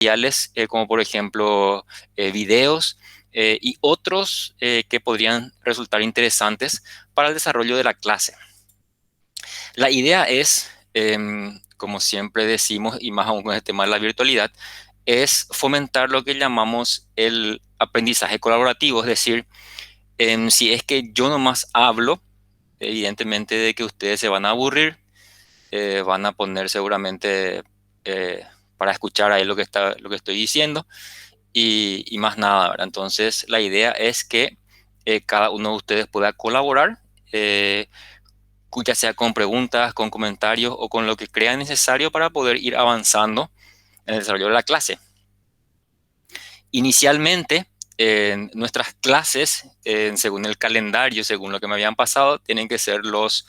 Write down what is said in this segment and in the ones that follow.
materiales, como por ejemplo videos y otros que podrían resultar interesantes para el desarrollo de la clase. La idea es, como siempre decimos, y más aún con el tema de la virtualidad, es fomentar lo que llamamos el aprendizaje colaborativo, es decir, si es que yo nomás hablo, evidentemente de que ustedes se van a aburrir, van a poner seguramente eh, para escuchar ahí lo que estoy diciendo y más nada, ¿verdad? Entonces, la idea es que cada uno de ustedes pueda colaborar, eh, ya sea con preguntas, con comentarios o con lo que crean necesario para poder ir avanzando en el desarrollo de la clase. Inicialmente, nuestras clases, según el calendario, según lo que me habían pasado, tienen que ser los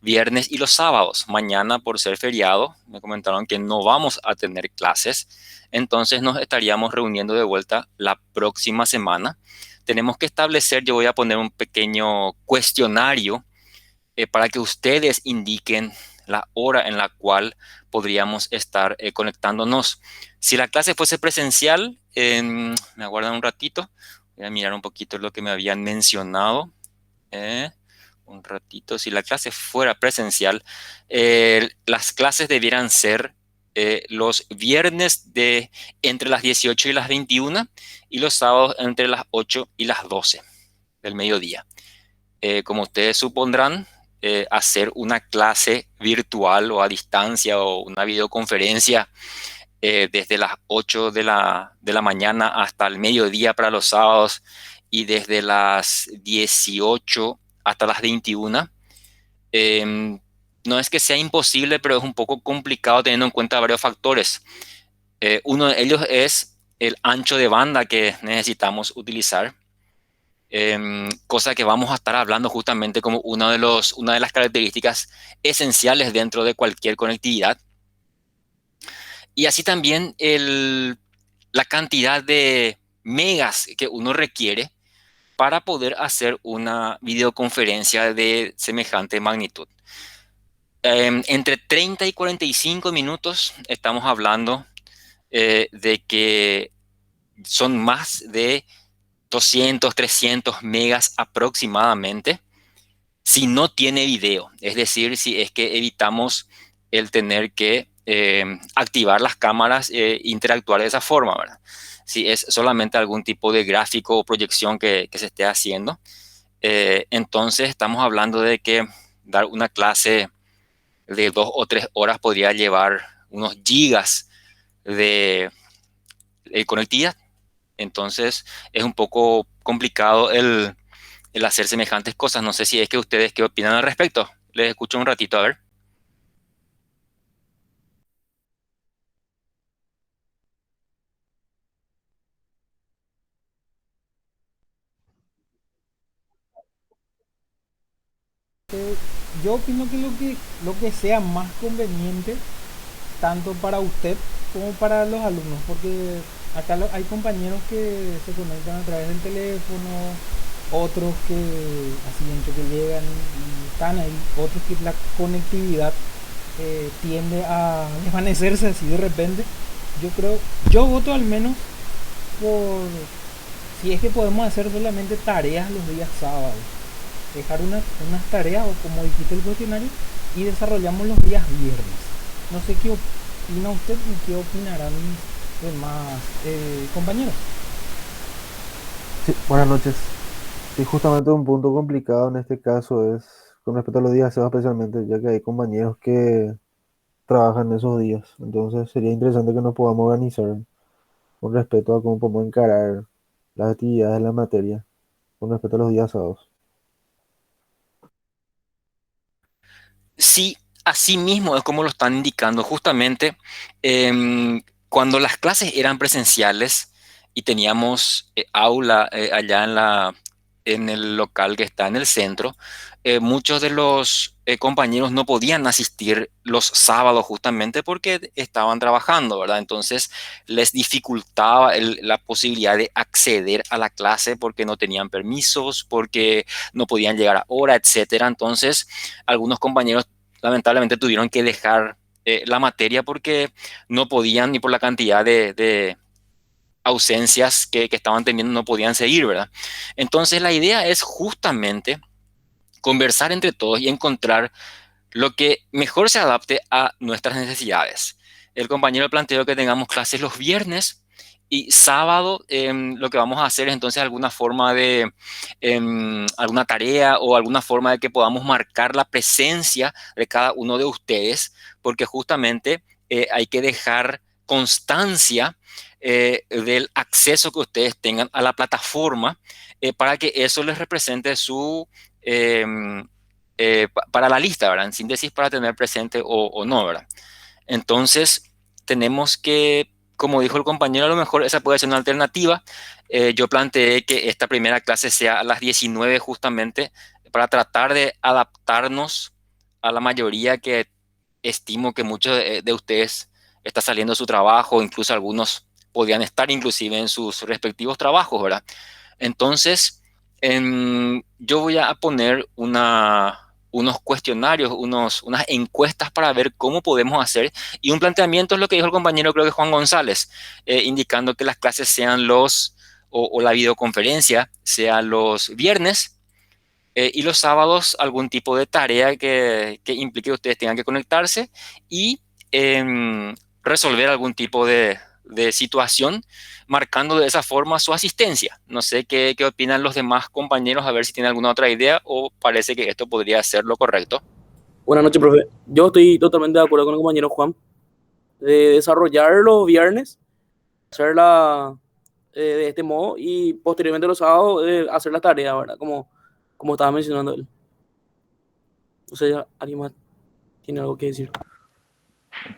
viernes y los sábados. Mañana, por ser feriado, me comentaron que no vamos a tener clases, entonces nos estaríamos reuniendo de vuelta la próxima semana. Tenemos que establecer, yo voy a poner un pequeño cuestionario para que ustedes indiquen la hora en la cual podríamos estar conectándonos. Si la clase fuese presencial, me aguardan un ratito, voy a mirar un poquito lo que me habían mencionado. Eh, un ratito, si la clase fuera presencial, las clases debieran ser los viernes de entre las 18 y las 21 y los sábados entre las 8 y las 12 del mediodía. Como ustedes supondrán, hacer una clase virtual o a distancia o una videoconferencia desde las 8 de la mañana hasta el mediodía para los sábados y desde las 18 hasta las 21. No es que sea imposible, pero es un poco complicado teniendo en cuenta varios factores. Uno de ellos es el ancho de banda que necesitamos utilizar, cosa que vamos a estar hablando justamente como una de las características esenciales dentro de cualquier conectividad. Y así también la cantidad de megas que uno requiere para poder hacer una videoconferencia de semejante magnitud. Entre 30 y 45 minutos estamos hablando de que son más de 200, 300 megas aproximadamente, si no tiene video. Es decir, si es que evitamos el tener que activar las cámaras e interactuar de esa forma, ¿verdad? Si es solamente algún tipo de gráfico o proyección que se esté haciendo, entonces estamos hablando de que dar una clase de 2 o 3 horas podría llevar unos gigas de conectividad. Entonces es un poco complicado el hacer semejantes cosas. No sé si es que ustedes qué opinan al respecto. Les escucho un ratito, a ver. Yo opino que lo que sea más conveniente tanto para usted como para los alumnos, porque acá hay compañeros que se conectan a través del teléfono, otros que así entre que llegan y están ahí, otros que la conectividad tiende a desvanecerse así de repente. Yo creo, yo voto al menos por si es que podemos hacer solamente tareas los días sábados, dejar unas tareas o como dijiste el cuestionario y desarrollamos los días viernes. No sé qué opina usted y qué opinarán mis demás compañeros. Sí, buenas noches. Sí, justamente un punto complicado en este caso es con respecto a los días sábados especialmente, ya que hay compañeros que trabajan esos días. Entonces sería interesante que nos podamos organizar con respecto a cómo podemos encarar las actividades de la materia con respecto a los días sábados. Sí, así mismo es como lo están indicando. Justamente cuando las clases eran presenciales y teníamos aula allá en el local que está en el centro, muchos de los compañeros no podían asistir los sábados justamente porque estaban trabajando, ¿verdad? Entonces les dificultaba la posibilidad de acceder a la clase porque no tenían permisos, porque no podían llegar a hora, etcétera. Entonces, algunos compañeros lamentablemente tuvieron que dejar la materia porque no podían ni por la cantidad de ausencias que estaban teniendo, no podían seguir, ¿verdad? Entonces la idea es justamente conversar entre todos y encontrar lo que mejor se adapte a nuestras necesidades. El compañero planteó que tengamos clases los viernes y sábado. Lo que vamos a hacer es entonces alguna forma de alguna tarea o alguna forma de que podamos marcar la presencia de cada uno de ustedes, porque justamente hay que dejar constancia del acceso que ustedes tengan a la plataforma para que eso les represente su para la lista, ¿verdad? En síntesis, para tener presente o no, ¿verdad? Entonces, tenemos que, como dijo el compañero, a lo mejor esa puede ser una alternativa. Yo planteé que esta primera clase sea a las 19 justamente para tratar de adaptarnos a la mayoría que estimo que muchos de ustedes está saliendo de su trabajo, incluso algunos podrían estar inclusive en sus respectivos trabajos, ¿verdad? Entonces, yo voy a poner unos cuestionarios, unas encuestas para ver cómo podemos hacer. Y un planteamiento es lo que dijo el compañero, creo que Juan González, indicando que las clases sean o la videoconferencia sea los viernes y los sábados algún tipo de tarea que implique que ustedes tengan que conectarse y resolver algún tipo de situación, marcando de esa forma su asistencia. No sé qué opinan los demás compañeros, a ver si tienen alguna otra idea o parece que esto podría ser lo correcto. Buenas noches, profe. Yo estoy totalmente de acuerdo con el compañero Juan de desarrollar los viernes, hacerla de este modo y posteriormente los sábados hacer la tarea, ¿verdad? Como estaba mencionando él. No sé, ¿alguien más tiene algo que decir?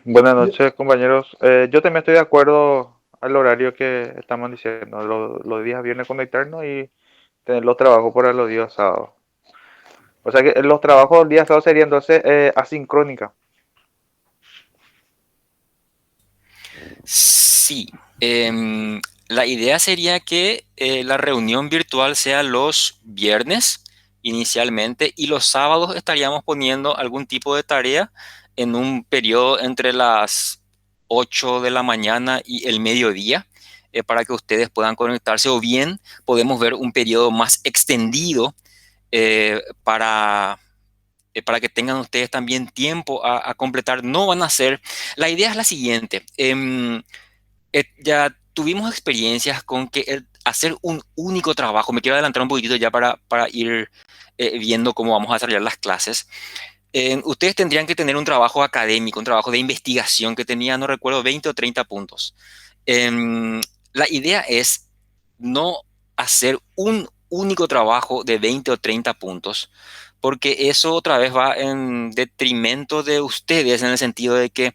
Buenas Yo, noches, compañeros. Yo también estoy de acuerdo al horario que estamos diciendo, los días viernes conectarnos y tener los trabajos para los días sábados. O sea que los trabajos del día sábado serían entonces asincrónica. Sí, la idea sería que la reunión virtual sea los viernes inicialmente y los sábados estaríamos poniendo algún tipo de tarea en un periodo entre las 8 de la mañana y el mediodía para que ustedes puedan conectarse o bien podemos ver un periodo más extendido para que tengan ustedes también tiempo a completar. No van a ser, la idea es la siguiente. Ya tuvimos experiencias con que hacer un único trabajo, me quiero adelantar un poquitito ya para ir viendo cómo vamos a desarrollar las clases. Ustedes tendrían que tener un trabajo académico, un trabajo de investigación que tenía, no recuerdo, 20 o 30 puntos. La idea es no hacer un único trabajo de 20 o 30 puntos, porque eso otra vez va en detrimento de ustedes en el sentido de que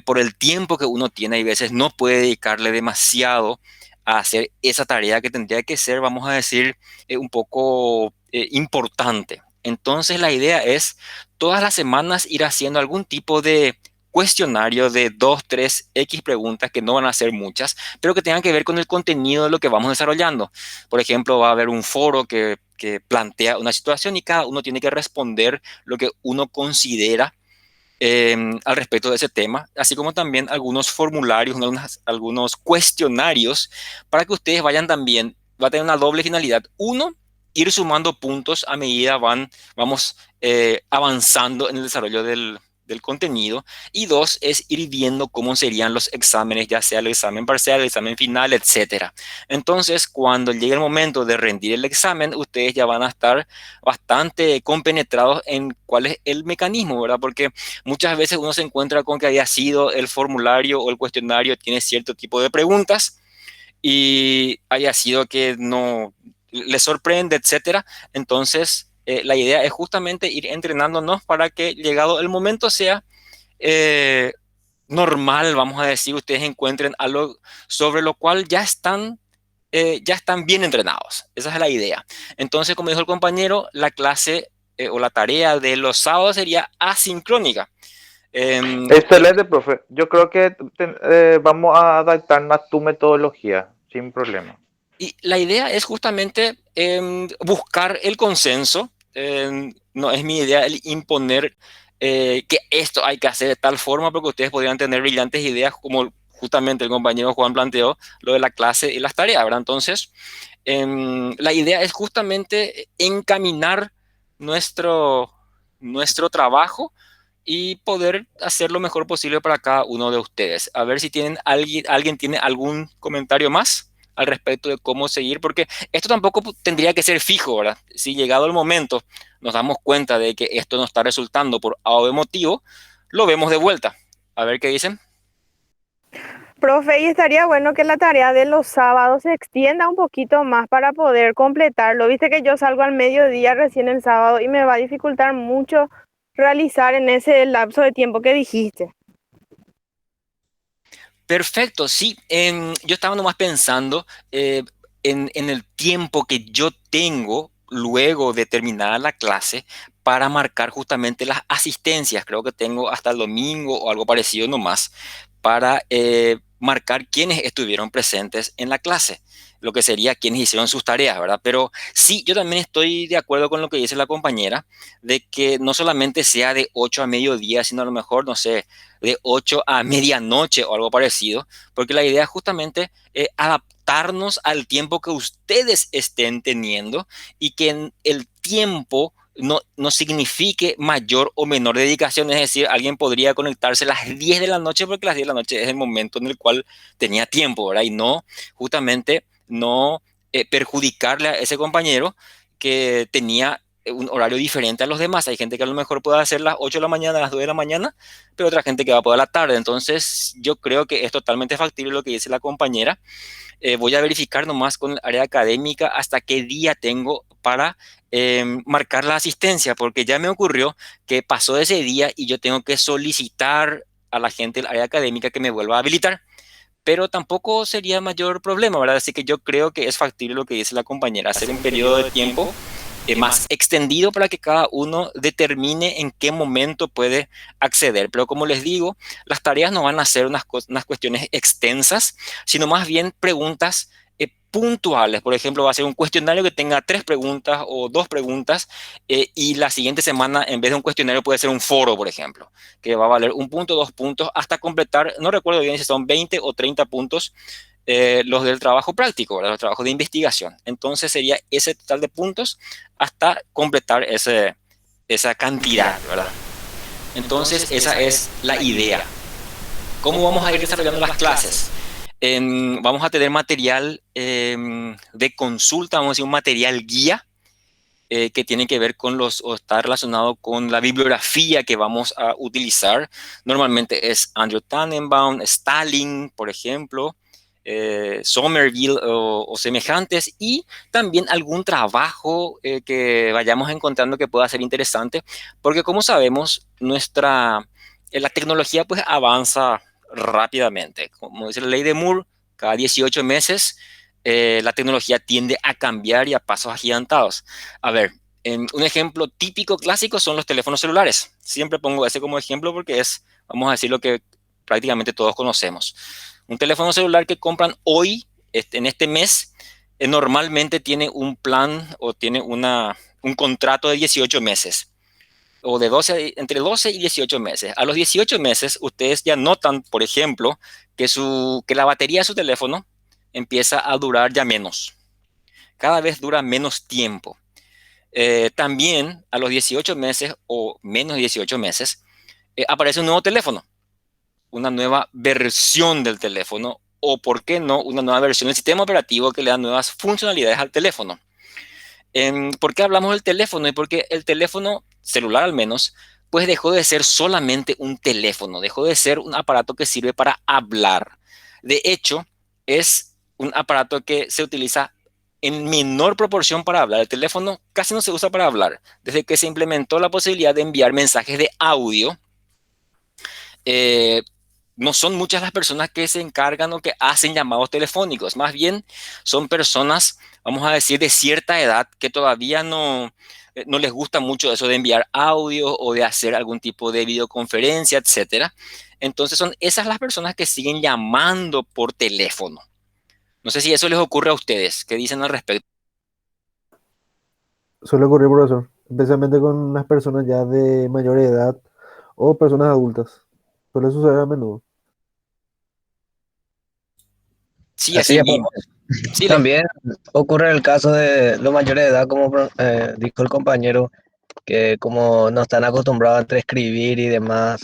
por el tiempo que uno tiene, hay veces no puede dedicarle demasiado a hacer esa tarea que tendría que ser, vamos a decir, un poco importante. Entonces la idea es todas las semanas ir haciendo algún tipo de cuestionario de 2, 3, X preguntas que no van a ser muchas, pero que tengan que ver con el contenido de lo que vamos desarrollando. Por ejemplo, va a haber un foro que plantea una situación y cada uno tiene que responder lo que uno considera al respecto de ese tema, así como también algunos formularios, algunos cuestionarios para que ustedes vayan también, va a tener una doble finalidad. Uno, ir sumando puntos a medida vamos avanzando en el desarrollo del contenido. Y dos, es ir viendo cómo serían los exámenes, ya sea el examen parcial, el examen final, etcétera. Entonces, cuando llegue el momento de rendir el examen, ustedes ya van a estar bastante compenetrados en cuál es el mecanismo, ¿verdad? Porque muchas veces uno se encuentra con que haya sido el formulario o el cuestionario tiene cierto tipo de preguntas y haya sido que no les sorprende, etcétera. Entonces, la idea es justamente ir entrenándonos para que llegado el momento sea normal, vamos a decir, ustedes encuentren algo sobre lo cual ya están bien entrenados. Esa es la idea. Entonces, como dijo el compañero, la clase o la tarea de los sábados sería asincrónica. Excelente, profe. Yo creo que vamos a adaptarnos a tu metodología sin problema. Y la idea es justamente buscar el consenso. No es mi idea el imponer que esto hay que hacer de tal forma porque ustedes podrían tener brillantes ideas como justamente el compañero Juan planteó, lo de la clase y las tareas, ¿verdad? Entonces, la idea es justamente encaminar nuestro, nuestro trabajo y poder hacer lo mejor posible para cada uno de ustedes. A ver si tienen alguien tiene algún comentario más al respecto de cómo seguir, porque esto tampoco tendría que ser fijo, ¿verdad? Si llegado el momento nos damos cuenta de que esto no está resultando por A o B motivo, lo vemos de vuelta. A ver qué dicen. Profe, y estaría bueno que la tarea de los sábados se extienda un poquito más para poder completarlo. Viste que yo salgo al mediodía recién el sábado y me va a dificultar mucho realizar en ese lapso de tiempo que dijiste. Perfecto, sí. Yo estaba nomás pensando en el tiempo que yo tengo luego de terminar la clase para marcar justamente las asistencias. Creo que tengo hasta el domingo o algo parecido nomás para marcar quiénes estuvieron presentes en la clase, lo que sería quienes hicieron sus tareas, ¿verdad? Pero sí, yo también estoy de acuerdo con lo que dice la compañera, de que no solamente sea de 8 a mediodía, sino a lo mejor, no sé, de 8 a medianoche o algo parecido, porque la idea es justamente adaptarnos al tiempo que ustedes estén teniendo y que en el tiempo no signifique mayor o menor dedicación, es decir, alguien podría conectarse a las 10 de la noche porque las 10 de la noche es el momento en el cual tenía tiempo, ¿verdad? Y no, justamente, no perjudicarle a ese compañero que tenía un horario diferente a los demás. Hay gente que a lo mejor puede hacer las 8 de la mañana, las 2 de la mañana, pero otra gente que va a poder a la tarde. Entonces, yo creo que es totalmente factible lo que dice la compañera. Voy a verificar nomás con el área académica hasta qué día tengo para marcar la asistencia, porque ya me ocurrió que pasó ese día y yo tengo que solicitar a la gente del área académica que me vuelva a habilitar. Pero tampoco sería mayor problema, ¿verdad? Así que yo creo que es factible lo que dice la compañera, hacer un periodo de tiempo más extendido para que cada uno determine en qué momento puede acceder. Pero como les digo, las tareas no van a ser unas cuestiones extensas, sino más bien preguntas puntuales. Por ejemplo, va a ser un cuestionario que tenga 3 preguntas o 2 preguntas y la siguiente semana, en vez de un cuestionario, puede ser un foro, por ejemplo, que va a valer 1 punto, 2 puntos, hasta completar, no recuerdo bien si son 20 o 30 puntos los del trabajo práctico, ¿verdad? Los trabajos de investigación. Entonces sería ese total de puntos hasta completar esa cantidad, ¿verdad? Entonces esa es la idea. ¿Cómo vamos a ir desarrollando las clases? Vamos a tener material de consulta, vamos a decir un material guía que tiene que ver con o está relacionado con la bibliografía que vamos a utilizar. Normalmente es Andrew Tannenbaum, Stalin, por ejemplo, Somerville o semejantes, y también algún trabajo que vayamos encontrando que pueda ser interesante, porque como sabemos, la tecnología pues avanza rápidamente. Como dice la ley de Moore, cada 18 meses la tecnología tiende a cambiar y a pasos agigantados. A ver, un ejemplo típico clásico son los teléfonos celulares. Siempre pongo ese como ejemplo porque es, vamos a decir, lo que prácticamente todos conocemos. Un teléfono celular que compran hoy, en este mes, normalmente tiene un plan o tiene un contrato de 18 meses o de 12, entre 12 y 18 meses. A los 18 meses, ustedes ya notan, por ejemplo, que la batería de su teléfono empieza a durar ya menos. Cada vez dura menos tiempo. También a los 18 meses o menos de 18 meses, aparece un nuevo teléfono, una nueva versión del teléfono o, ¿por qué no?, una nueva versión del sistema operativo que le da nuevas funcionalidades al teléfono. ¿Por qué hablamos del teléfono? Y porque el teléfono celular al menos, pues dejó de ser solamente un teléfono, dejó de ser un aparato que sirve para hablar. De hecho, es un aparato que se utiliza en menor proporción para hablar. El teléfono casi no se usa para hablar. Desde que se implementó la posibilidad de enviar mensajes de audio, eh, no son muchas las personas que se encargan o que hacen llamados telefónicos. Más bien son personas, vamos a decir, de cierta edad que todavía no les gusta mucho eso de enviar audio o de hacer algún tipo de videoconferencia, etcétera. Entonces son esas las personas que siguen llamando por teléfono. No sé si eso les ocurre a ustedes. ¿Qué dicen al respecto? Suele ocurrir, profesor, especialmente con las personas ya de mayor edad o personas adultas. Suele suceder a menudo. Sí, Así así es, mismo. Sí, también ocurre el caso de los mayores de edad, como dijo el compañero, que como no están acostumbrados a escribir y demás,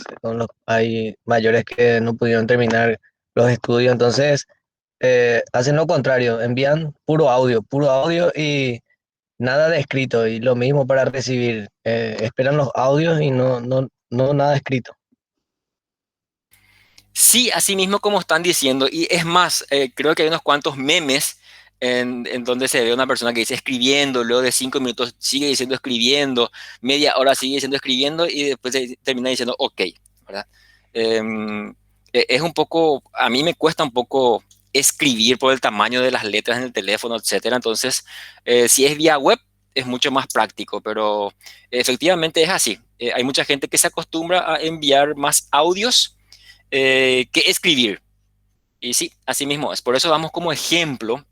hay mayores que no pudieron terminar los estudios, entonces hacen lo contrario, envían puro audio y nada de escrito, y lo mismo para recibir, esperan los audios y no nada escrito. sí, así mismo como están diciendo. Y es más, creo que hay unos cuantos memes en donde se ve una persona que dice escribiendo, luego de 5 minutos sigue diciendo escribiendo, media hora sigue diciendo escribiendo y después termina diciendo ok, ¿verdad? Em, es un poco, a mí me cuesta un poco escribir por el tamaño de las letras en el teléfono, etcétera. Entonces, si es vía web, es mucho más práctico, pero efectivamente es así. Hay mucha gente que se acostumbra a enviar más audios que escribir. Y sí, así mismo es. Por eso damos como ejemplo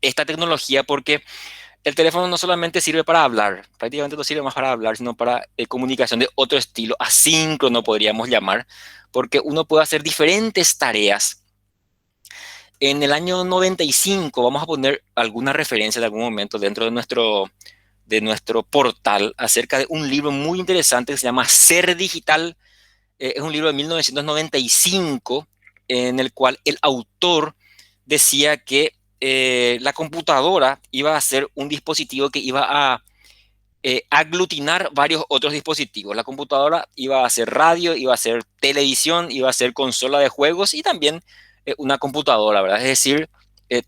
esta tecnología, porque el teléfono no solamente sirve para hablar, prácticamente no sirve más para hablar, sino para comunicación de otro estilo, asíncrono podríamos llamar, porque uno puede hacer diferentes tareas. En el año 95, vamos a poner alguna referencia de algún momento dentro de nuestro portal acerca de un libro muy interesante que se llama Ser Digital. Es un libro de 1995 en el cual el autor decía que la computadora iba a ser un dispositivo que iba a aglutinar varios otros dispositivos. La computadora iba a ser radio, iba a ser televisión, iba a ser consola de juegos y también una computadora, ¿verdad? Es decir,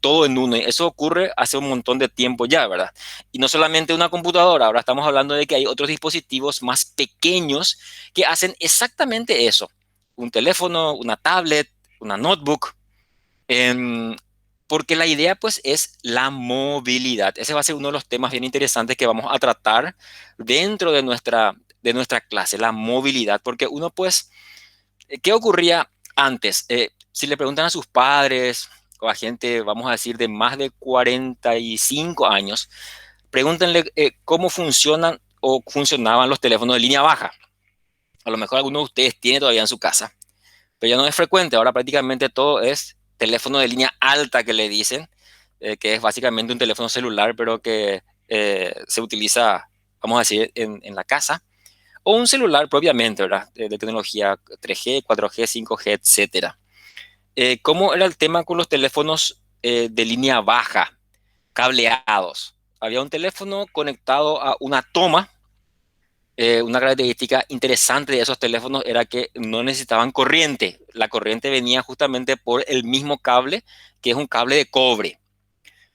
todo en uno. Y eso ocurre hace un montón de tiempo ya, ¿verdad? Y no solamente una computadora, ahora estamos hablando de que hay otros dispositivos más pequeños que hacen exactamente eso. Un teléfono, una tablet, una notebook. Em, Porque la idea pues es la movilidad. Ese va a ser uno de los temas bien interesantes que vamos a tratar dentro de nuestra clase, la movilidad. Porque uno pues, ¿qué ocurría antes? Si le preguntan a sus padres o a gente, vamos a decir, de más de 45 años, pregúntenle cómo funcionan o funcionaban los teléfonos de línea baja. A lo mejor alguno de ustedes tiene todavía en su casa, pero ya no es frecuente. Ahora prácticamente todo es teléfono de línea alta que le dicen, que es básicamente un teléfono celular, pero que se utiliza, vamos a decir, en la casa, o un celular propiamente, ¿verdad? De tecnología 3G, 4G, 5G, etcétera. ¿Cómo era el tema con los teléfonos de línea baja, cableados? Había un teléfono conectado a una toma. Una característica interesante de esos teléfonos era que no necesitaban corriente. La corriente venía justamente por el mismo cable, que es un cable de cobre,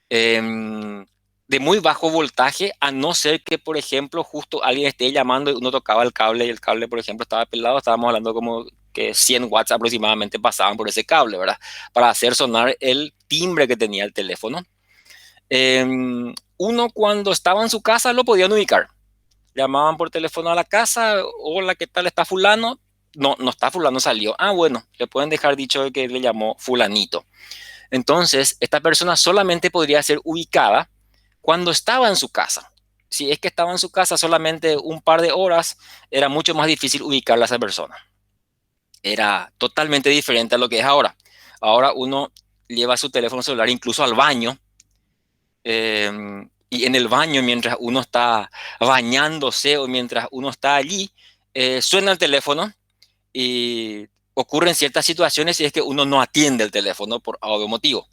de muy bajo voltaje, a no ser que, por ejemplo, justo alguien esté llamando y uno tocaba el cable y el cable, por ejemplo, estaba pelado. Estábamos hablando como que 100 watts aproximadamente pasaban por ese cable, ¿verdad? Para hacer sonar el timbre que tenía el teléfono. Uno cuando estaba en su casa lo podían ubicar. Llamaban por teléfono a la casa: hola, ¿qué tal? ¿Está fulano? No, no está fulano, salió. Ah, bueno, le pueden dejar dicho que le llamó fulanito. Entonces, esta persona solamente podría ser ubicada cuando estaba en su casa. Si es que estaba en su casa solamente un par de horas, era mucho más difícil ubicarla a esa persona. Era totalmente diferente a lo que es ahora. Ahora uno lleva su teléfono celular incluso al baño, y en el baño, mientras uno está bañándose o mientras uno está allí, suena el teléfono y ocurren ciertas situaciones y es que uno no atiende el teléfono por algún motivo.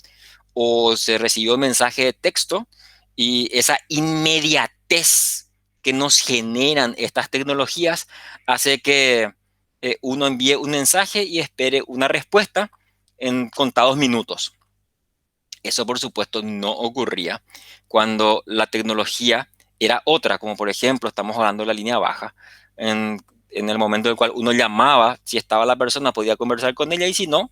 O se recibió un mensaje de texto y esa inmediatez que nos generan estas tecnologías hace que uno envíe un mensaje y espere una respuesta en contados minutos. Eso, por supuesto, no ocurría cuando la tecnología era otra, como por ejemplo, estamos hablando de la línea baja. En el momento en el cual uno llamaba, si estaba la persona, podía conversar con ella, y si no,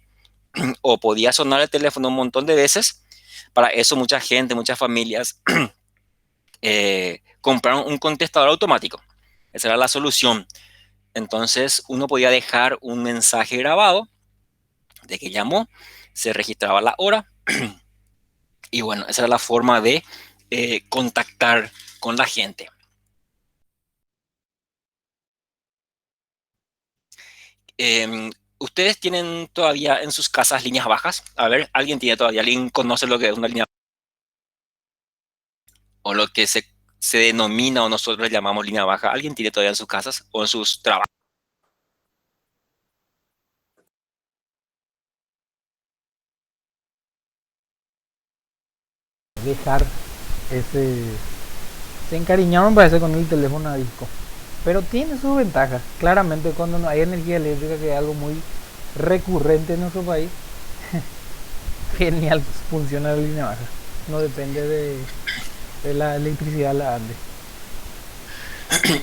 o podía sonar el teléfono un montón de veces. Para eso mucha gente, muchas familias compraron un contestador automático. Esa era la solución. Entonces uno podía dejar un mensaje grabado de que llamó, se registraba la hora. Y bueno, esa era la forma de contactar con la gente. ¿Ustedes tienen todavía en sus casas líneas bajas? A ver, ¿alguien tiene todavía? ¿Alguien conoce lo que es una línea o lo que se denomina o nosotros le llamamos línea baja? ¿Alguien tiene todavía en sus casas o en sus trabajos? Dejar ese... Se encariñaron parece con el teléfono a disco. Pero tiene sus ventajas. Claramente cuando no hay energía eléctrica, que es algo muy recurrente en nuestro país, genial, funciona la línea baja. No depende de la electricidad la ande.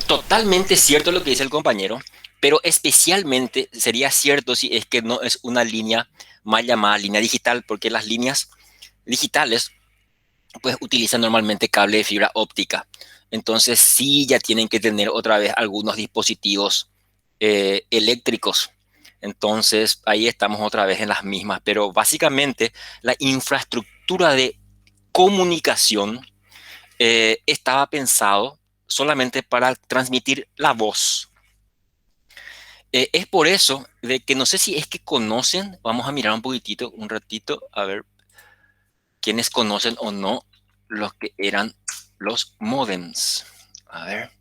Totalmente cierto lo que dice el compañero, pero especialmente sería cierto si es que no es una línea mal llamada línea digital, porque las líneas digitales pues utilizan normalmente cable de fibra óptica. Entonces sí ya tienen que tener otra vez algunos dispositivos eléctricos. Entonces ahí estamos otra vez en las mismas, pero básicamente la infraestructura de comunicación estaba pensado solamente para transmitir la voz. Es por eso de que no sé si es que conocen, vamos a mirar un poquitito, un ratito, a ver quiénes conocen o no los que eran los modems. A ver,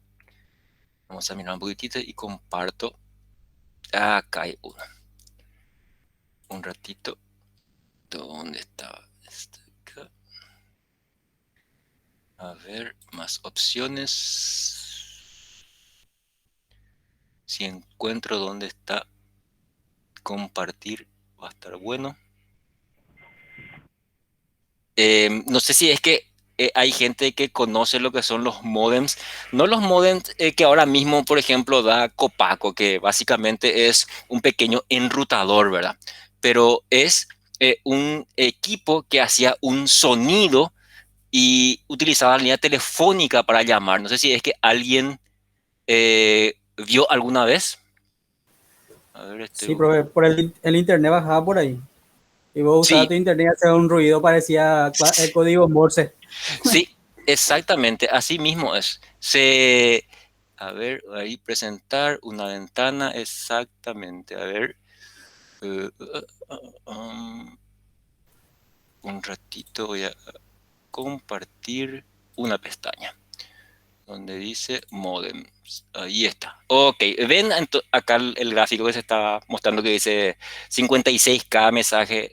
vamos a mirar un poquitito y comparto. Acá hay uno. Un ratito. ¿Dónde estaba? Acá. A ver, más opciones. Si encuentro dónde está compartir, va a estar bueno. No sé si es que hay gente que conoce lo que son los modems. No los modems que ahora mismo, por ejemplo, da Copaco, que básicamente es un pequeño enrutador, ¿verdad? Pero es un equipo que hacía un sonido y utilizaba la línea telefónica para llamar. No sé si es que alguien vio alguna vez. A ver, Sí, profe, por el internet bajaba por ahí. Y vos usabas Sí, tu internet y hacía un ruido, parecía el código Morse. sí, exactamente, así mismo es. A ver, ahí presentar una ventana, exactamente. A ver, un ratito voy a compartir una pestaña donde dice modem. Ahí está. Ok, ven acá el gráfico que se está mostrando que dice 56K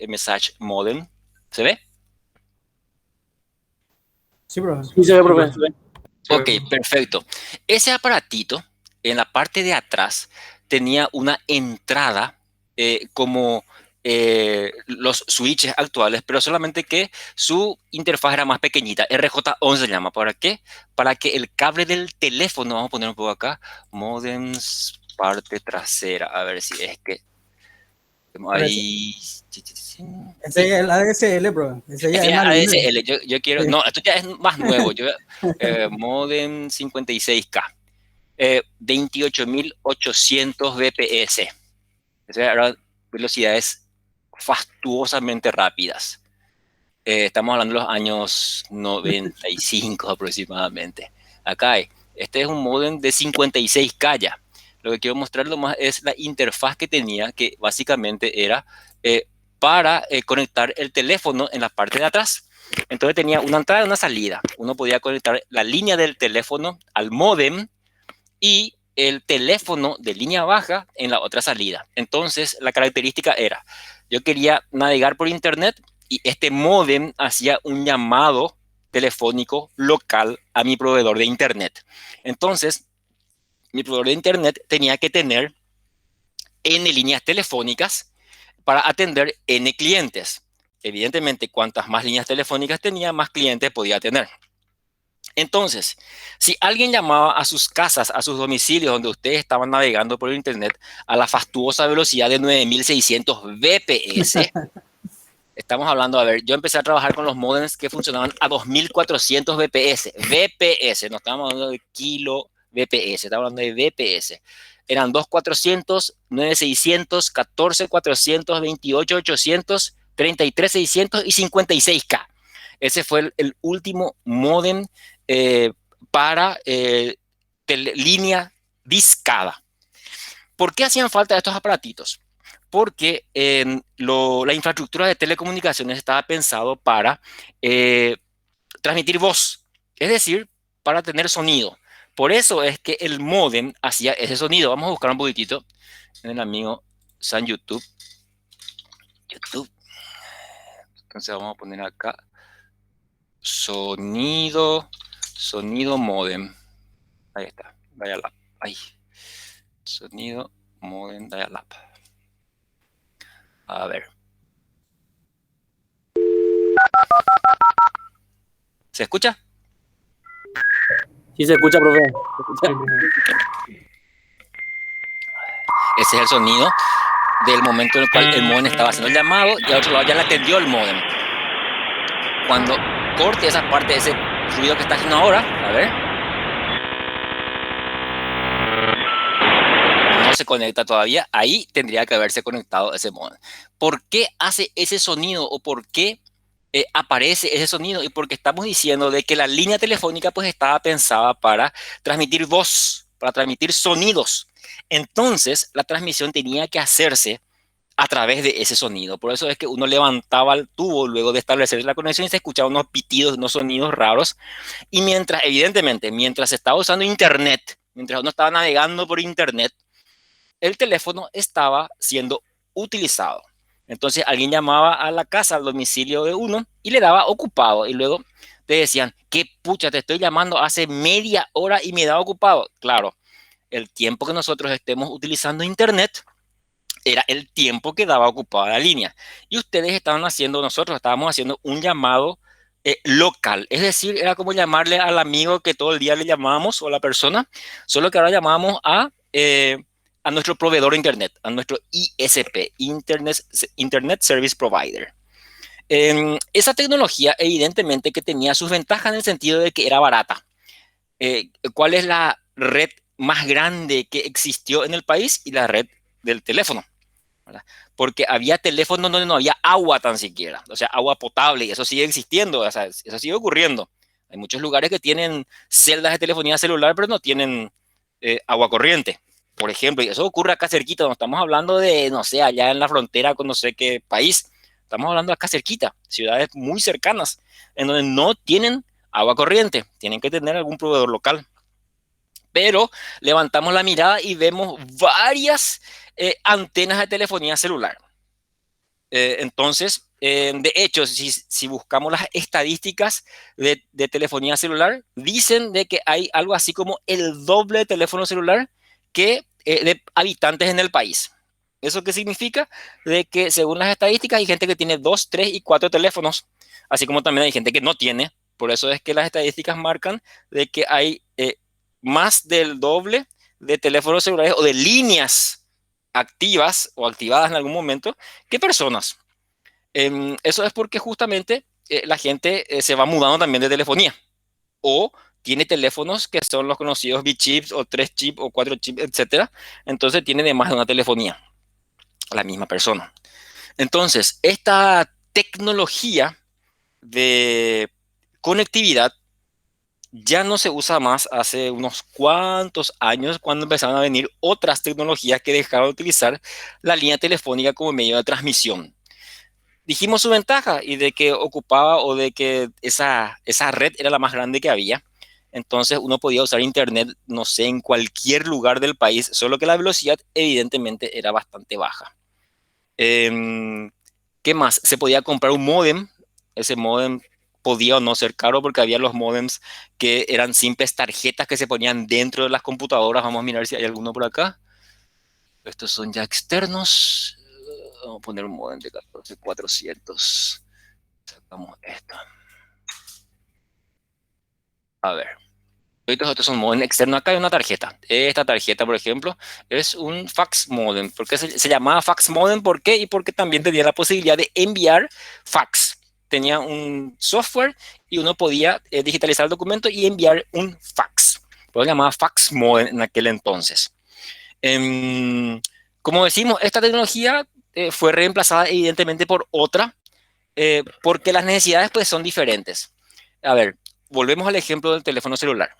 message modem. ¿Se ve? Sí, profe. Sí, se ve, profe. Se ve. Ok, perfecto. Ese aparatito, en la parte de atrás, tenía una entrada como los switches actuales, pero solamente que su interfaz era más pequeñita. RJ11 se llama. ¿Para qué? Para que el cable del teléfono, vamos a poner un poco acá, modems, parte trasera. A ver si es que ahí. Ese es el ADSL, profe. Ese ya Ese es es más lindo. ADSL, yo quiero, Sí. no, esto ya es más nuevo, modem 56K. 28.800 bps. O sea, eran velocidades fastuosamente rápidas. Estamos hablando de los años 95 aproximadamente. Acá hay. Este es un modem de 56K ya. Lo que quiero mostrarlo más es la interfaz que tenía, que básicamente era para conectar el teléfono en la parte de atrás. Entonces tenía una entrada y una salida. Uno podía conectar la línea del teléfono al modem y el teléfono de línea baja en la otra salida. Entonces, la característica era, yo quería navegar por internet y este módem hacía un llamado telefónico local a mi proveedor de internet. Entonces, mi proveedor de internet tenía que tener N líneas telefónicas para atender N clientes. Evidentemente, cuantas más líneas telefónicas tenía, más clientes podía tener. Entonces, si alguien llamaba a sus casas, a sus domicilios donde ustedes estaban navegando por internet a la fastuosa velocidad de 9600 bps, estamos hablando, a ver, yo empecé a trabajar con los modems que funcionaban a 2400 bps, bps, no estamos hablando de kilo bps, estamos hablando de bps. Eran 2400, 9600, 14400, 28800, 33600 y 56K. Ese fue el último modem para línea discada. ¿Por qué hacían falta estos aparatitos? Porque la infraestructura de telecomunicaciones estaba pensado para transmitir voz, es decir, para tener sonido. Por eso es que el módem hacía ese sonido. Vamos a buscar un poquitito en el amigo San YouTube. Entonces vamos a poner acá sonido modem. Ahí está, dial-up. Ahí. Sonido modem dial-up. A ver. ¿Se escucha? Sí se escucha, profe. Ese es el sonido del momento en el cual el modem estaba haciendo el llamado y al otro lado ya le atendió el modem. Cuando corte esa parte de ese ruido que está haciendo ahora, a ver. No se conecta todavía, ahí tendría que haberse conectado ese modem. ¿Por qué hace ese sonido o por qué aparece ese sonido? Y porque estamos diciendo de que la línea telefónica pues estaba pensada para transmitir voz, para transmitir sonidos. Entonces la transmisión tenía que hacerse a través de ese sonido. Por eso es que uno levantaba el tubo luego de establecer la conexión y se escuchaban unos pitidos, unos sonidos raros. Y evidentemente, mientras se estaba usando internet, mientras uno estaba navegando por internet, el teléfono estaba siendo utilizado. Entonces alguien llamaba a la casa, al domicilio de uno y le daba ocupado. Y luego te decían, qué pucha, te estoy llamando hace media hora y me da ocupado. Claro, el tiempo que nosotros estemos utilizando internet era el tiempo que daba ocupada la línea. Y nosotros estábamos haciendo un llamado local. Es decir, era como llamarle al amigo que todo el día le llamábamos o a la persona, solo que ahora llamábamos a nuestro proveedor de internet, a nuestro ISP, Internet Service Provider. Esa tecnología evidentemente que tenía sus ventajas en el sentido de que era barata. ¿Cuál es la red más grande que existió en el país? Y la red del teléfono, ¿verdad? Porque había teléfonos donde no había agua tan siquiera, o sea, agua potable, y eso sigue existiendo, o sea, eso sigue ocurriendo. Hay muchos lugares que tienen celdas de telefonía celular, pero no tienen agua corriente, por ejemplo, y eso ocurre acá cerquita, no estamos hablando de, no sé, allá en la frontera con no sé qué país, estamos hablando acá cerquita, ciudades muy cercanas, en donde no tienen agua corriente, tienen que tener algún proveedor local. Pero levantamos la mirada y vemos varias antenas de telefonía celular. Entonces, de hecho, si buscamos las estadísticas de telefonía celular, dicen de que hay algo así como el doble de teléfono celular que de habitantes en el país. ¿Eso qué significa? De que según las estadísticas hay gente que tiene 2, 3 y 4 teléfonos, así como también hay gente que no tiene. Por eso es que las estadísticas marcan de que hay más del doble de teléfonos celulares o de líneas activas o activadas en algún momento que personas. Eso es porque justamente la gente se va mudando también de telefonía o tiene teléfonos que son los conocidos B-chips o 3 chips o 4 chips, etcétera. Entonces tiene de más de una telefonía la misma persona. Entonces, esta tecnología de conectividad ya no se usa más hace unos cuantos años cuando empezaron a venir otras tecnologías que dejaron de utilizar la línea telefónica como medio de transmisión. Dijimos su ventaja y de que ocupaba o de que esa red era la más grande que había. Entonces uno podía usar internet, no sé, en cualquier lugar del país, solo que la velocidad evidentemente era bastante baja. ¿Qué más? Se podía comprar un módem. Ese módem podía o no ser caro porque había los módems que eran simples tarjetas que se ponían dentro de las computadoras. Vamos a mirar si hay alguno por acá. Estos son ya externos. Vamos a poner un módem de 14400. Sacamos esto. A ver. Estos son modem externos. Acá hay una tarjeta. Esta tarjeta, por ejemplo, es un fax modem. ¿Por qué se llamaba fax modem? ¿Por qué? Y porque también tenía la posibilidad de enviar fax. Tenía un software y uno podía digitalizar el documento y enviar un fax. Por eso se llamaba fax modem en aquel entonces. Como decimos, esta tecnología fue reemplazada evidentemente por otra, porque las necesidades pues son diferentes. A ver, volvemos al ejemplo del teléfono celular.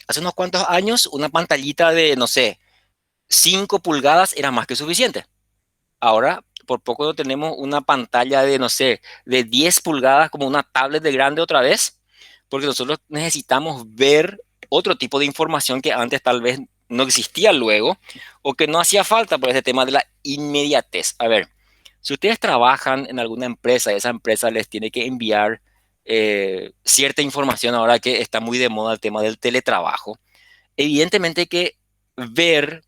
Hace unos cuantos años, una pantallita de, no sé, 5 pulgadas era más que suficiente. Ahora, por poco no tenemos una pantalla de, no sé, de 10 pulgadas como una tablet de grande otra vez, porque nosotros necesitamos ver otro tipo de información que antes tal vez no existía luego o que no hacía falta por ese tema de la inmediatez. A ver, si ustedes trabajan en alguna empresa y esa empresa les tiene que enviar cierta información ahora que está muy de moda el tema del teletrabajo, evidentemente que ver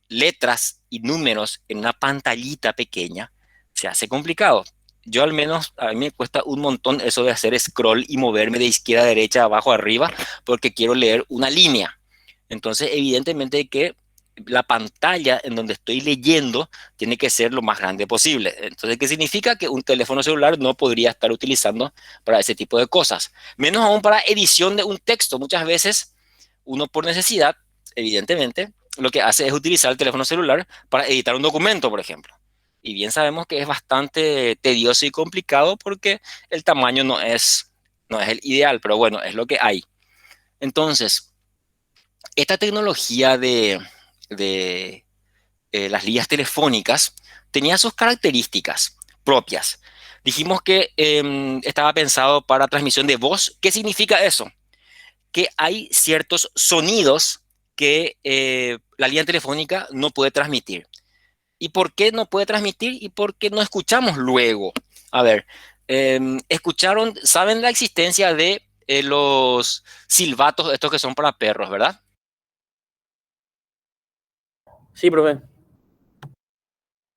letras y números en una pantallita pequeña se hace complicado. Yo al menos, a mí me cuesta un montón eso de hacer scroll y moverme de izquierda a derecha, abajo a arriba, porque quiero leer una línea. Entonces, evidentemente que la pantalla en donde estoy leyendo tiene que ser lo más grande posible. Entonces, ¿qué significa? Que un teléfono celular no podría estar utilizando para ese tipo de cosas. Menos aún para edición de un texto. Muchas veces uno por necesidad, evidentemente, lo que hace es utilizar el teléfono celular para editar un documento, por ejemplo. Y bien sabemos que es bastante tedioso y complicado porque el tamaño no es el ideal, pero bueno, es lo que hay. Entonces, esta tecnología de las líneas telefónicas tenía sus características propias. Dijimos que estaba pensado para transmisión de voz. ¿Qué significa eso? Que hay ciertos sonidos que la línea telefónica no puede transmitir. ¿Y por qué no puede transmitir? Y por qué no escuchamos luego. A ver, saben la existencia de los silbatos, estos que son para perros, ¿verdad? Sí, profe.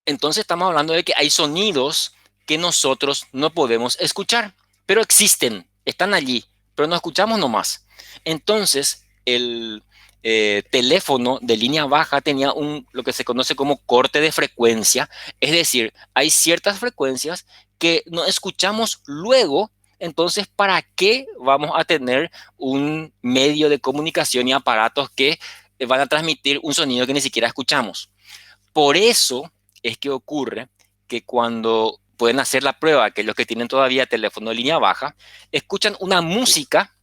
Entonces estamos hablando de que hay sonidos que nosotros no podemos escuchar, pero existen, están allí, pero no escuchamos nomás. Entonces, el teléfono de línea baja tenía lo que se conoce como corte de frecuencia, es decir, hay ciertas frecuencias que no escuchamos luego. Entonces, ¿para qué vamos a tener un medio de comunicación y aparatos que van a transmitir un sonido que ni siquiera escuchamos? Por eso es que ocurre que cuando pueden hacer la prueba, que los que tienen todavía teléfono de línea baja, escuchan una música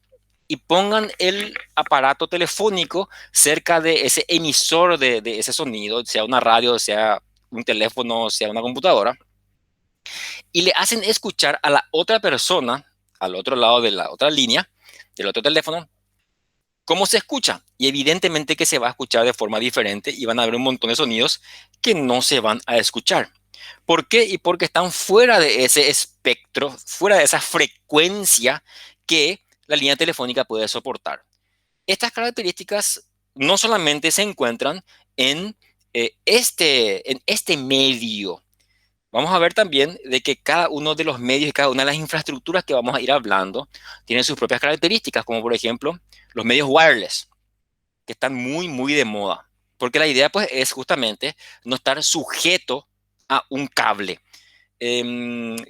y pongan el aparato telefónico cerca de ese emisor de ese sonido, sea una radio, sea un teléfono, sea una computadora, y le hacen escuchar a la otra persona, al otro lado de la otra línea, del otro teléfono, cómo se escucha. Y evidentemente que se va a escuchar de forma diferente y van a haber un montón de sonidos que no se van a escuchar. ¿Por qué? Y porque están fuera de ese espectro, fuera de esa frecuencia que la línea telefónica puede soportar. Estas características no solamente se encuentran en este medio. Vamos a ver también de que cada uno de los medios y cada una de las infraestructuras que vamos a ir hablando tienen sus propias características, como por ejemplo los medios wireless, que están muy, muy de moda. Porque la idea pues es justamente no estar sujeto a un cable.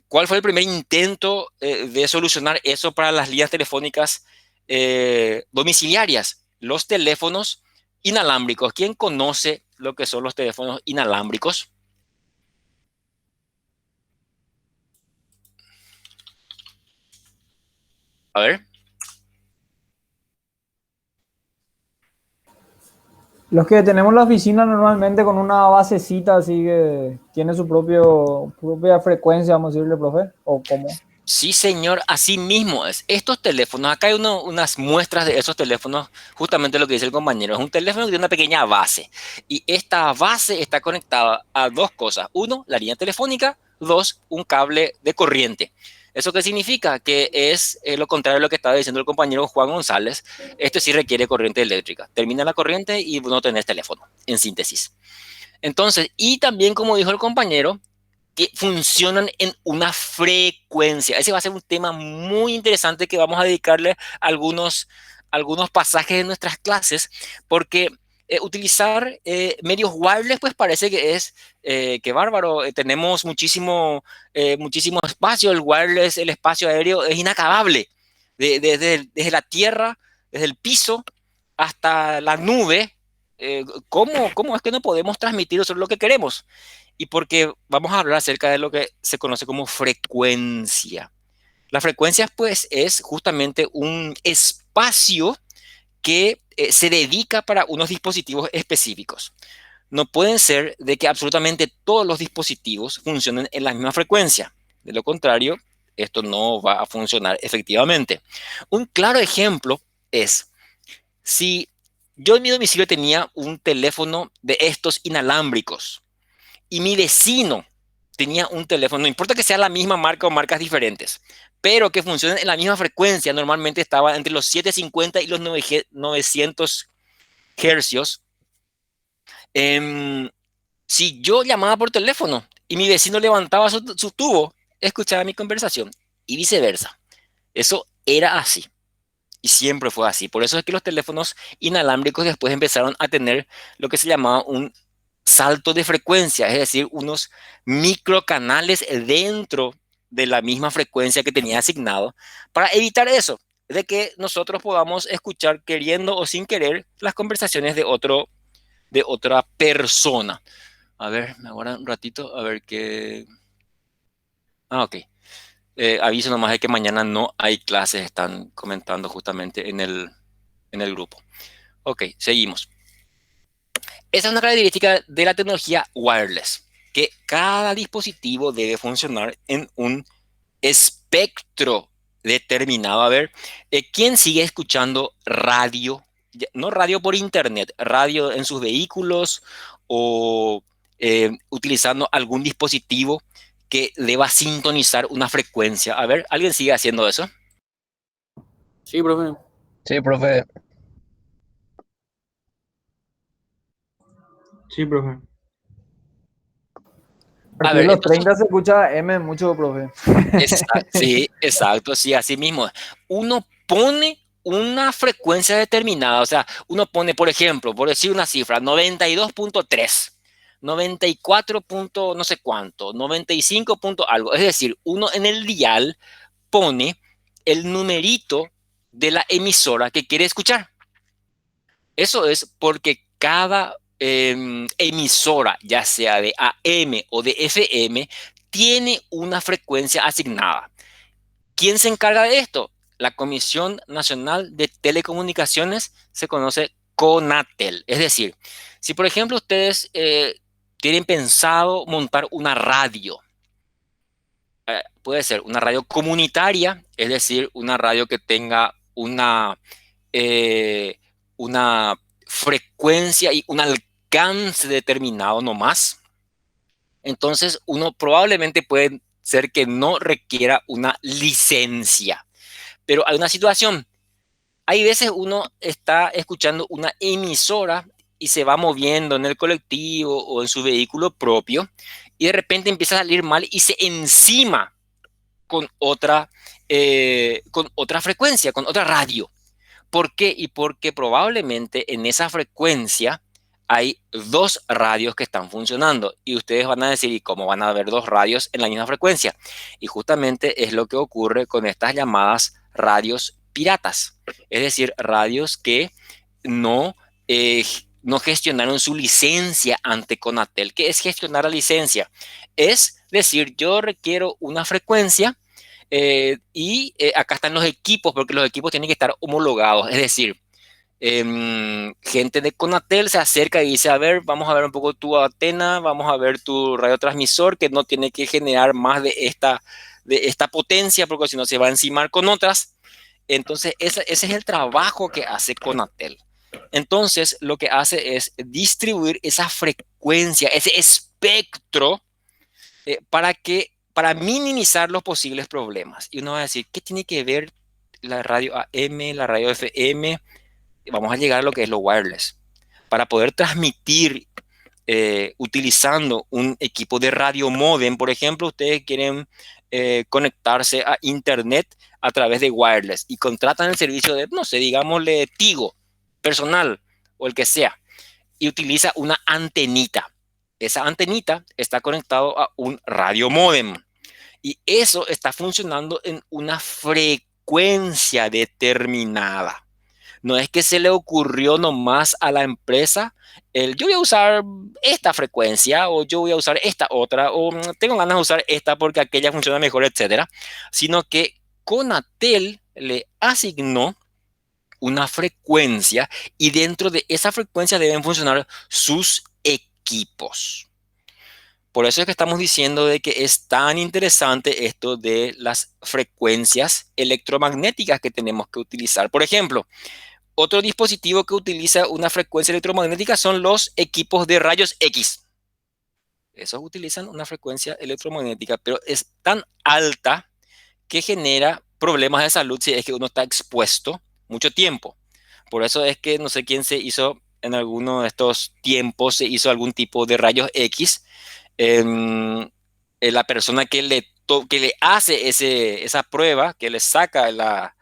¿Cuál fue el primer intento de solucionar eso para las líneas telefónicas domiciliarias? Los teléfonos inalámbricos. ¿Quién conoce lo que son los teléfonos inalámbricos? A ver. Los que tenemos la oficina normalmente con una basecita así que tiene su propia frecuencia, vamos a decirle, profe, o cómo. Sí, señor, así mismo es. Estos teléfonos, acá hay unas muestras de esos teléfonos, justamente lo que dice el compañero, es un teléfono que tiene una pequeña base. Y esta base está conectada a dos cosas. Uno, la línea telefónica. Dos, un cable de corriente. ¿Eso qué significa? Que es lo contrario de lo que estaba diciendo el compañero Juan González. Esto sí requiere corriente eléctrica. Termina la corriente y no tenés teléfono, en síntesis. Entonces, y también como dijo el compañero, que funcionan en una frecuencia. Ese va a ser un tema muy interesante que vamos a dedicarle algunos pasajes de nuestras clases, porque utilizar medios wireless, pues parece que es que bárbaro. Tenemos muchísimo espacio. El wireless, el espacio aéreo es inacabable. Desde la tierra, desde el piso hasta la nube. ¿Cómo es que no podemos transmitir eso lo que queremos? Y porque vamos a hablar acerca de lo que se conoce como frecuencia. La frecuencia, pues, es justamente un espacio que se dedica para unos dispositivos específicos. no pueden ser de que absolutamente todos los dispositivos funcionen en la misma frecuencia. De lo contrario, esto no va a funcionar efectivamente. Un claro ejemplo es si yo en mi domicilio tenía un teléfono de estos inalámbricos y mi vecino tenía un teléfono, no importa que sea la misma marca o marcas diferentes, pero que funcionen en la misma frecuencia, normalmente estaba entre los 750 y los 900 hercios. Si yo llamaba por teléfono y mi vecino levantaba su tubo, escuchaba mi conversación y viceversa. Eso era así y siempre fue así. Por eso es que los teléfonos inalámbricos después empezaron a tener lo que se llamaba un salto de frecuencia, es decir, unos microcanales dentro de la misma frecuencia que tenía asignado para evitar eso, de que nosotros podamos escuchar queriendo o sin querer las conversaciones de otra persona. A ver, ahora un ratito, a ver qué... Ah, ok. Aviso nomás de que mañana no hay clases, están comentando justamente en el grupo. Ok, seguimos. Esa es una característica de la tecnología wireless, que cada dispositivo debe funcionar en un espectro determinado. A ver, ¿quién sigue escuchando radio? No radio por internet, radio en sus vehículos o utilizando algún dispositivo que deba sintonizar una frecuencia. A ver, ¿alguien sigue haciendo eso? Sí, profe. Sí, profe. Sí, profe. A A partir de ver, los entonces, 30 se escucha M mucho, profe. sí, exacto, sí, así mismo. Uno pone una frecuencia determinada, o sea, uno pone, por ejemplo, por decir una cifra, 92.3, 94 punto no sé cuánto, 95 punto algo. Es decir, uno en el dial pone el numerito de la emisora que quiere escuchar. Eso es porque cada emisora, ya sea de AM o de FM, tiene una frecuencia asignada. ¿Quién se encarga de esto? La Comisión Nacional de Telecomunicaciones se conoce CONATEL. Es decir, si por ejemplo ustedes tienen pensado montar una radio, puede ser una radio comunitaria, es decir, una radio que tenga eh, una frecuencia y un alcance determinado nomás. Entonces, uno probablemente puede ser que no requiera una licencia. Pero hay una situación. Hay veces uno está escuchando una emisora y se va moviendo en el colectivo o en su vehículo propio y de repente empieza a salir mal y se encima con otra frecuencia, con otra radio. ¿Por qué? Y porque probablemente en esa frecuencia hay dos radios que están funcionando. Y ustedes van a decir, ¿y cómo van a haber dos radios en la misma frecuencia? Y justamente es lo que ocurre con estas llamadas radios piratas. Es decir, radios que no, no gestionaron su licencia ante Conatel. ¿Qué es gestionar la licencia? Es decir, yo requiero una frecuencia acá están los equipos, porque los equipos tienen que estar homologados. Es decir, gente de Conatel se acerca y dice, a ver, vamos a ver un poco tu antena, vamos a ver tu radiotransmisor, que no tiene que generar más de esta potencia, porque si no se va a encimar con otras. Entonces, ese es el trabajo que hace Conatel. Entonces, lo que hace es distribuir esa frecuencia, ese espectro, para minimizar los posibles problemas. Y uno va a decir, ¿qué tiene que ver la radio AM, la radio FM? Vamos a llegar a lo que es lo wireless. Para poder transmitir utilizando un equipo de radio modem, por ejemplo, ustedes quieren conectarse a internet a través de wireless y contratan el servicio de, no sé, digámosle Tigo, personal o el que sea, y utiliza una antenita. Esa antenita está conectado a un radio modem y eso está funcionando en una frecuencia determinada. No es que se le ocurrió nomás a la empresa yo voy a usar esta frecuencia o yo voy a usar esta otra o tengo ganas de usar esta porque aquella funciona mejor, etcétera, sino que Conatel le asignó una frecuencia y dentro de esa frecuencia deben funcionar sus equipos equipos. Por eso es que estamos diciendo de que es tan interesante esto de las frecuencias electromagnéticas que tenemos que utilizar. Por ejemplo, otro dispositivo que utiliza una frecuencia electromagnética son los equipos de rayos X. Esos utilizan una frecuencia electromagnética, pero es tan alta que genera problemas de salud si es que uno está expuesto mucho tiempo. Por eso es que no sé quién se hizo en alguno de estos tiempos, se hizo algún tipo de rayos X. La persona que le hace esa prueba, que le saca la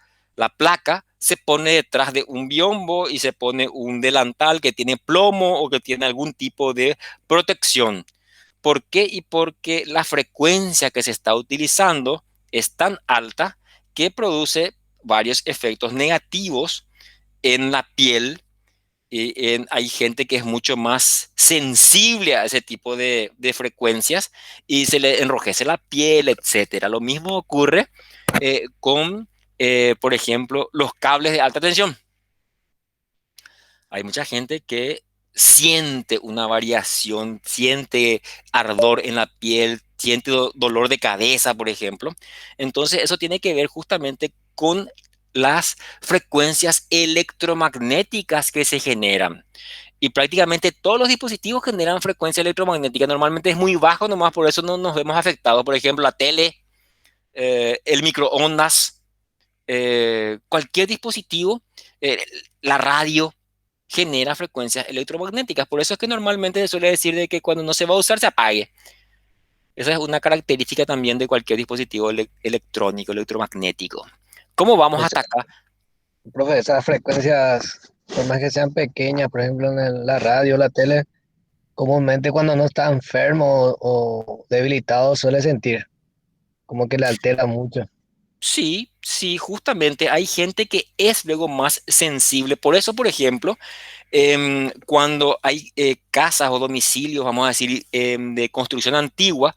placa, se pone detrás de un biombo y se pone un delantal que tiene plomo o que tiene algún tipo de protección. ¿Por qué? Y porque la frecuencia que se está utilizando es tan alta que produce varios efectos negativos en la piel. Hay gente que es mucho más sensible a ese tipo de frecuencias y se le enrojece la piel, etcétera. Lo mismo ocurre con, por ejemplo, los cables de alta tensión. Hay mucha gente que siente una variación, siente ardor en la piel, siente dolor de cabeza, por ejemplo. Entonces, eso tiene que ver justamente con las frecuencias electromagnéticas que se generan. Y prácticamente todos los dispositivos generan frecuencia electromagnética. Normalmente es muy bajo, nomás por eso no nos vemos afectados. Por ejemplo, la tele, el microondas, cualquier dispositivo, la radio genera frecuencias electromagnéticas. Por eso es que normalmente se suele decir de que cuando no se va a usar, se apague. Esa es una característica también de cualquier dispositivo electrónico, electromagnético. ¿Cómo vamos hasta acá? Profe, esas frecuencias, por más que sean pequeñas, por ejemplo en la radio, la tele, comúnmente cuando uno está enfermo o debilitado suele sentir como que le altera mucho. Sí, sí, justamente hay gente que es luego más sensible. Por eso, por ejemplo, cuando hay casas o domicilios, vamos a decir, de construcción antigua,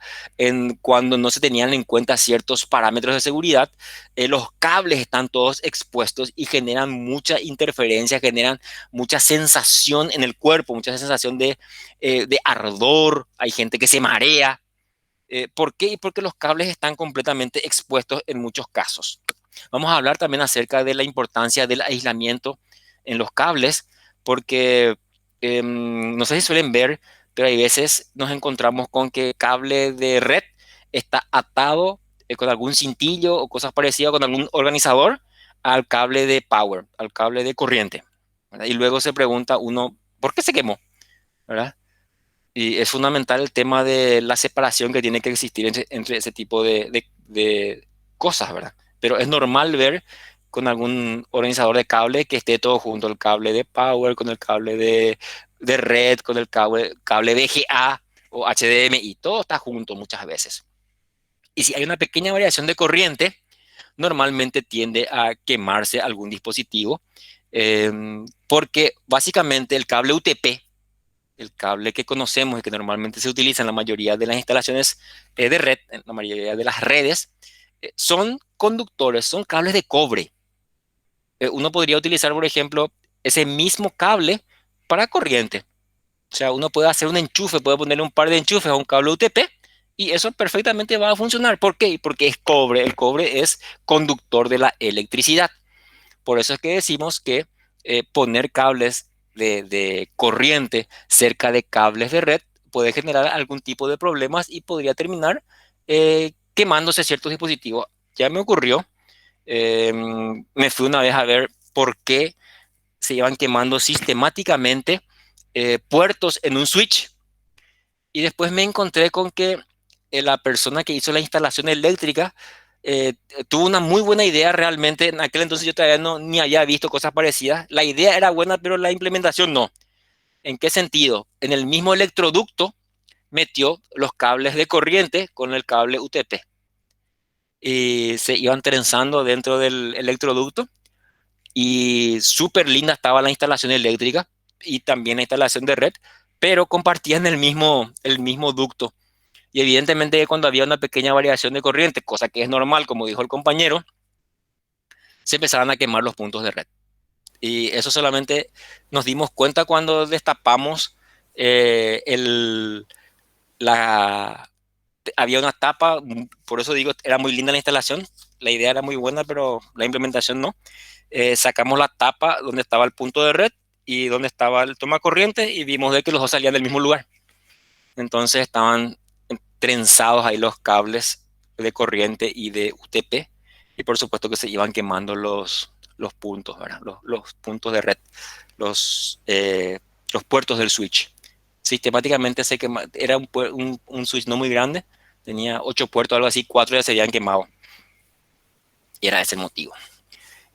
cuando no se tenían en cuenta ciertos parámetros de seguridad, los cables están todos expuestos y generan mucha interferencia, generan mucha sensación en el cuerpo, mucha sensación de ardor. Hay gente que se marea. ¿Por qué? Porque los cables están completamente expuestos en muchos casos. Vamos a hablar también acerca de la importancia del aislamiento en los cables, porque no sé si suelen ver, pero hay veces nos encontramos con que el cable de red está atado con algún cintillo o cosas parecidas, con algún organizador, al cable de power, al cable de corriente, ¿verdad? Y luego se pregunta uno, ¿por qué se quemó? ¿Verdad? Y es fundamental el tema de la separación que tiene que existir entre ese tipo de cosas, ¿verdad? Pero es normal ver con algún organizador de cable que esté todo junto, el cable de power, con el cable de red, con el cable VGA o HDMI, todo está junto muchas veces. Y si hay una pequeña variación de corriente, normalmente tiende a quemarse algún dispositivo, porque básicamente el cable UTP, el cable que conocemos y que normalmente se utiliza en la mayoría de las instalaciones de red, en la mayoría de las redes, son conductores, son cables de cobre. Uno podría utilizar, por ejemplo, ese mismo cable para corriente. O sea, uno puede hacer un enchufe, puede ponerle un par de enchufes a un cable UTP y eso perfectamente va a funcionar. ¿Por qué? Porque es cobre. El cobre es conductor de la electricidad. Por eso es que decimos que poner cables de corriente cerca de cables de red puede generar algún tipo de problemas y podría terminar quemándose ciertos dispositivos. Ya me ocurrió, me fui una vez a ver por qué se iban quemando sistemáticamente puertos en un switch y después me encontré con que la persona que hizo la instalación eléctrica tuvo una muy buena idea realmente. En aquel entonces yo todavía ni había visto cosas parecidas. La idea era buena, pero la implementación no. ¿En qué sentido? En el mismo electroducto metió los cables de corriente con el cable UTP. Y se iban trenzando dentro del electroducto y súper linda estaba la instalación eléctrica y también la instalación de red, pero compartían el mismo ducto. Y evidentemente cuando había una pequeña variación de corriente, cosa que es normal, como dijo el compañero, se empezaban a quemar los puntos de red. Y eso solamente nos dimos cuenta cuando destapamos el, la, había una tapa, por eso digo, era muy linda la instalación. La idea era muy buena, pero la implementación no. Sacamos la tapa donde estaba el punto de red y donde estaba el toma corriente y vimos de que los dos salían del mismo lugar. Entonces estaban trenzados ahí los cables de corriente y de UTP y por supuesto que se iban quemando los puntos, ¿verdad? Los puntos de red, los puertos del switch. Sistemáticamente se quema, era un switch no muy grande, tenía 8 puertos, algo así, 4 ya se habían quemado. Y era ese el motivo.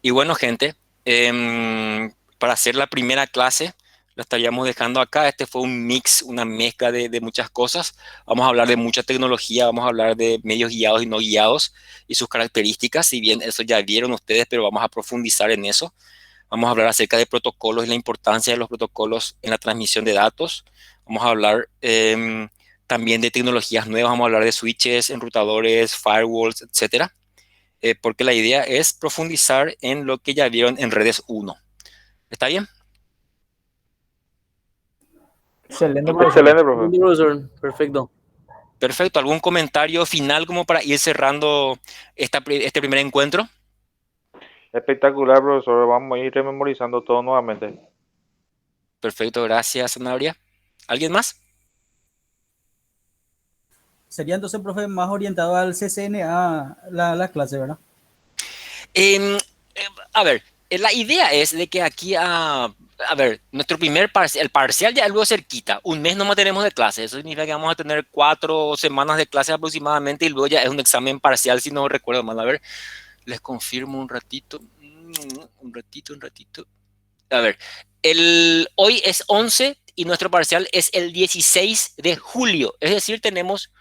Y bueno, gente, para hacer la primera clase, la estaríamos dejando acá. Este fue un mix, una mezcla de muchas cosas. Vamos a hablar de mucha tecnología, vamos a hablar de medios guiados y no guiados y sus características. Si bien eso ya vieron ustedes, pero vamos a profundizar en eso. Vamos a hablar acerca de protocolos y la importancia de los protocolos en la transmisión de datos. Vamos a hablar también de tecnologías nuevas. Vamos a hablar de switches, enrutadores, firewalls, etcétera. Porque la idea es profundizar en lo que ya vieron en redes 1. ¿Está bien? Excelente, profesor. Excelente, profe. Sí, profesor, perfecto. Perfecto. ¿Algún comentario final como para ir cerrando este primer encuentro? Espectacular, profesor. Vamos a ir rememorizando todo nuevamente. Perfecto, gracias, Sanabria. ¿Alguien más? Sería entonces, profe, más orientado al CCNA la clase, ¿verdad? A ver, la idea es de que aquí, a ver, nuestro primer el parcial ya luego cerquita, un mes nomás tenemos de clase, eso significa que vamos a tener 4 semanas de clase aproximadamente y luego ya es un examen parcial, si no recuerdo mal. A ver, les confirmo un ratito, un ratito. A ver, hoy es 11 y nuestro parcial es el 16 de julio, es decir, tenemos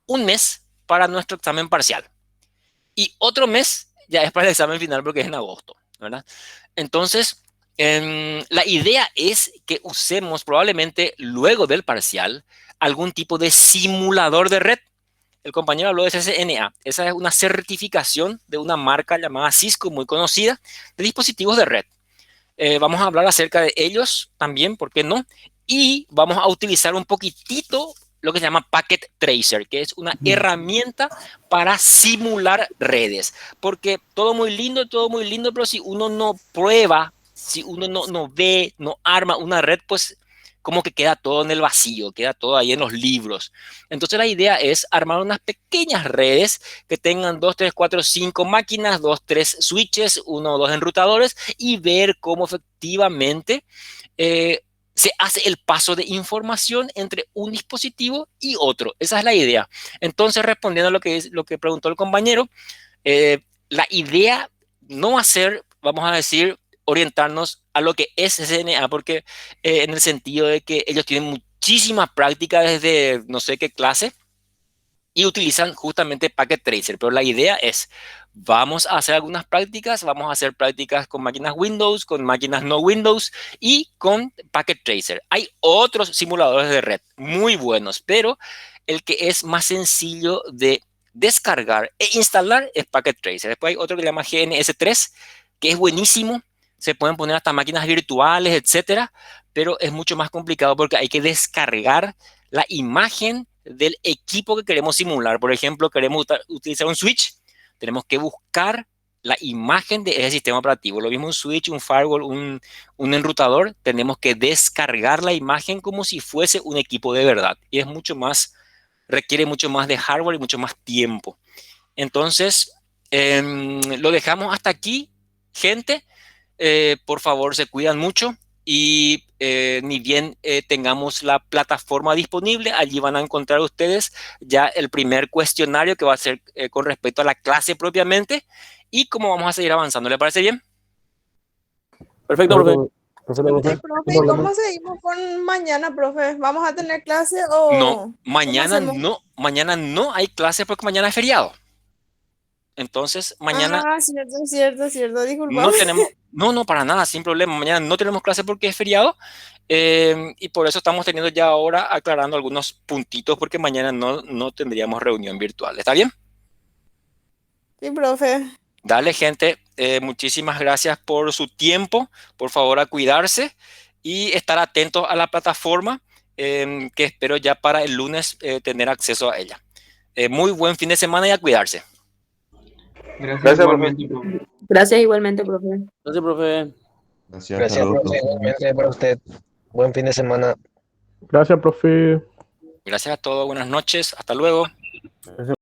un mes para nuestro examen parcial. Y otro mes ya es para el examen final porque es en agosto, ¿verdad? Entonces, la idea es que usemos probablemente luego del parcial algún tipo de simulador de red. El compañero habló de CCNA. Esa es una certificación de una marca llamada Cisco, muy conocida, de dispositivos de red. Vamos a hablar acerca de ellos también, ¿por qué no? Y vamos a utilizar un poquitito lo que se llama Packet Tracer, que es una herramienta para simular redes. Porque todo muy lindo, pero si uno no prueba, si uno no ve, no arma una red, pues como que queda todo en el vacío, queda todo ahí en los libros. Entonces la idea es armar unas pequeñas redes que tengan 2, 3, 4, 5 máquinas, 2, 3 switches, 1 o 2 enrutadores y ver cómo efectivamente se hace el paso de información entre un dispositivo y otro. Esa es la idea. Entonces, respondiendo a lo que preguntó el compañero, la idea no va a ser, vamos a decir, orientarnos a lo que es CCNA, porque en el sentido de que ellos tienen muchísima práctica desde no sé qué clase y utilizan justamente Packet Tracer, pero la idea es, vamos a hacer algunas prácticas, vamos a hacer prácticas con máquinas Windows, con máquinas no Windows y con Packet Tracer. Hay otros simuladores de red muy buenos, pero el que es más sencillo de descargar e instalar es Packet Tracer. Después hay otro que se llama GNS3, que es buenísimo. Se pueden poner hasta máquinas virtuales, etcétera, pero es mucho más complicado porque hay que descargar la imagen del equipo que queremos simular. Por ejemplo, queremos utilizar un switch, tenemos que buscar la imagen de ese sistema operativo. Lo mismo un switch, un firewall, un enrutador, tenemos que descargar la imagen como si fuese un equipo de verdad. Y es mucho más, requiere mucho más de hardware y mucho más tiempo. Entonces, lo dejamos hasta aquí, gente. Por favor, se cuidan mucho y ni bien tengamos la plataforma disponible, allí van a encontrar ustedes ya el primer cuestionario que va a ser con respecto a la clase propiamente y cómo vamos a seguir avanzando. ¿Le parece bien? Perfecto, profe. Perfecto, Sí, profe. profe, Sin ¿y problema. cómo seguimos con mañana, profe? ¿Vamos a tener clase No, o cómo hacemos? mañana no hay clase porque mañana es feriado. Entonces, mañana Ah, cierto, no disculpame. tenemos, no, para nada, sin problema. Mañana no tenemos clase porque es feriado y por eso estamos teniendo ya ahora aclarando algunos puntitos porque mañana no tendríamos reunión virtual. ¿Está bien? Sí, profe. Dale, gente, muchísimas gracias por su tiempo. Por favor, a cuidarse y estar atentos a la plataforma. que espero ya para el lunes tener acceso a ella. Muy buen fin de semana y a cuidarse. Gracias, igualmente, profe. Gracias igualmente, profe. Gracias, profe. Gracias, hasta Gracias, luego, profe, profe. igualmente para usted. Buen fin de semana. Gracias, profe. Gracias a todos, buenas noches, hasta luego. Gracias,